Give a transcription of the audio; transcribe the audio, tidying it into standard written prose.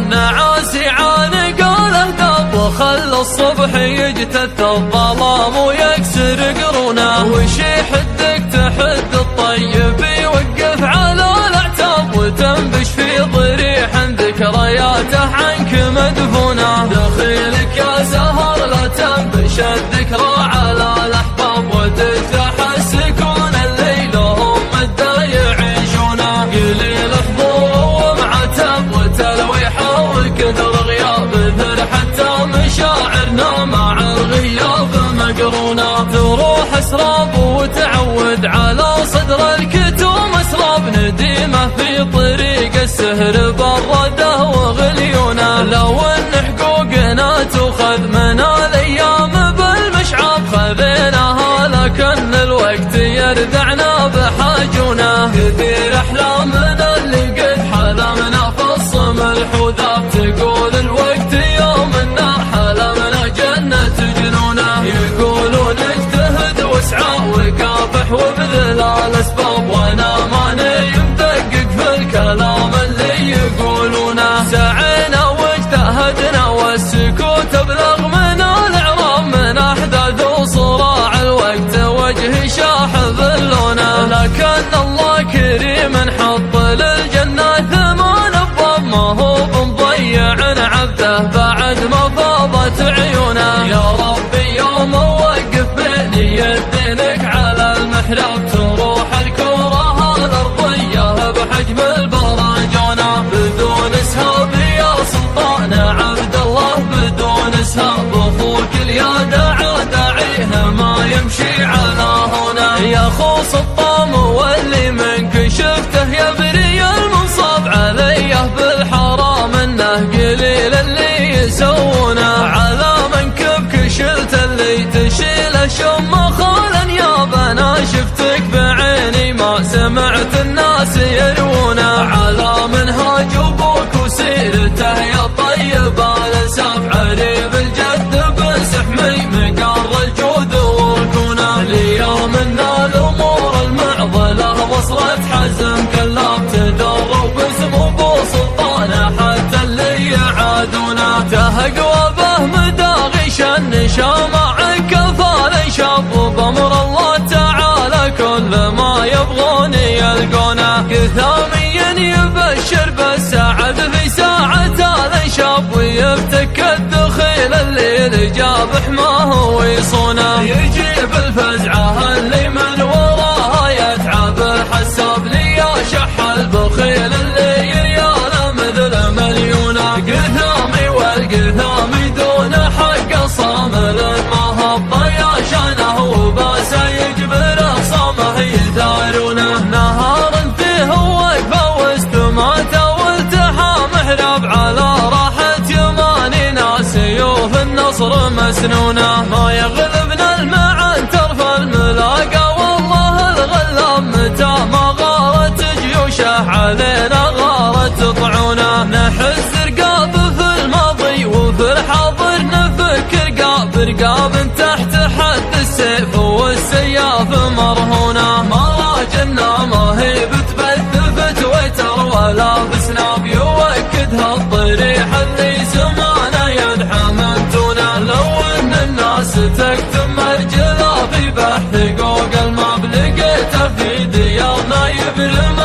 النعاس يعانق الاهداف، وخلى الصبح يجتث الظلام ويكسر قرونه، وش يحدك تحد الطيب يوقف على الاعتاب، وتنبش في ضريح ذكرياته عنك مدفونه. دخيلك يا سهر لا تنبش الذكرى على الاحباب، وتجرح السكون الليل هم مدى يعيشونه. قليل حضور ومعتب وتلويحه وكثر غياب، ذر حتى مشاعرنا مع الغياب مقرونه. تروح اسراب وتعود على صدر الكتوم اسراب، نديمه في طريق السهر برده وغليونه. لو ان حقوقنا تؤخذ من الايام بالمشعاب، خذيناها لكن الوقت يردعنا بحاجونه. كثير احلامنا اللي قد حلمنا في الصم الحوذاب، تقول الوقت يومنا حلمنا جنة جنونه. يقولون اجتهد واسعى وكافح وابذل الاسباب، وانا ماني مدقق في الكلام اللي يقولونه. سعينا واجتهدنا والسكوت ابلغ من الاعراب، من احداث وصراع الوقت وجهي شاحب اللونه. لكن الله كريم حط للجنة 8 ابواب، ما هو بمضيع عبده بعد ما فاضت عيونه. يا ربي يوم وقف بيني يدينك على المحراب، تروح الكرة الارضية بحجم البراجونه. بدون اسهاب يا سلطان عبد الله، بدون اسهاب اخوك اليد داعيه ما يمشي على هنا. يا خوص الطام واللي منك شفته يبري المنصاب، عليه بالحرام انه قليل اللي يسونه. على منكبك شلت اللي تشيله شم خالا ياب، انا شفتك بعيني ما سمعت الناس يروونه. على منهاج ابوك وسيرته يا طيب الانساب، عريب الجد بسحمي مقر الجود وركونه. اليوم ان الامور المعضله وصلت حزم كلاب، تدروا باسم ابو سلطان حتى اللي يعادونه. تهقوا به مداغش النشام عن كفال شاب، وبامر الله تعالى كل ما يبغون يلقونه. كثاميا يبشر بالسعد في ساعة الانشاب، ويفتك الدخيل الليل جاب حماه ويصونه. يجيب الفزعة اللي من وراها يتعب الحساب، لي شح البخيل اللي يرياله مثل مليونه. قثامي والقثامي دون حق صامل ما هب يا شانه، وباسه يجبر صامه يدارونه. نهار فيه وقفه واستماته والتحى محراب، على راحة يماني ناس سيوف النصر مسنونه. ما يغلبنا المعن ترف الملاقى، والله الغلاب متى ما غارت جيوشه علينا غارت طعونه. نحس رقاب في الماضي وفي الحاضر نفك رقاب تحت حد السيف والسياف مرهونه. مراجلنا ما هي بتبث وتر ولا بسناب، يوكدها الضريح اللي زمانه يدحى ممتونه. لو ان الناس تكتم مرجلها في بحث جوجل ماب، لقيته في ديارنا يبرم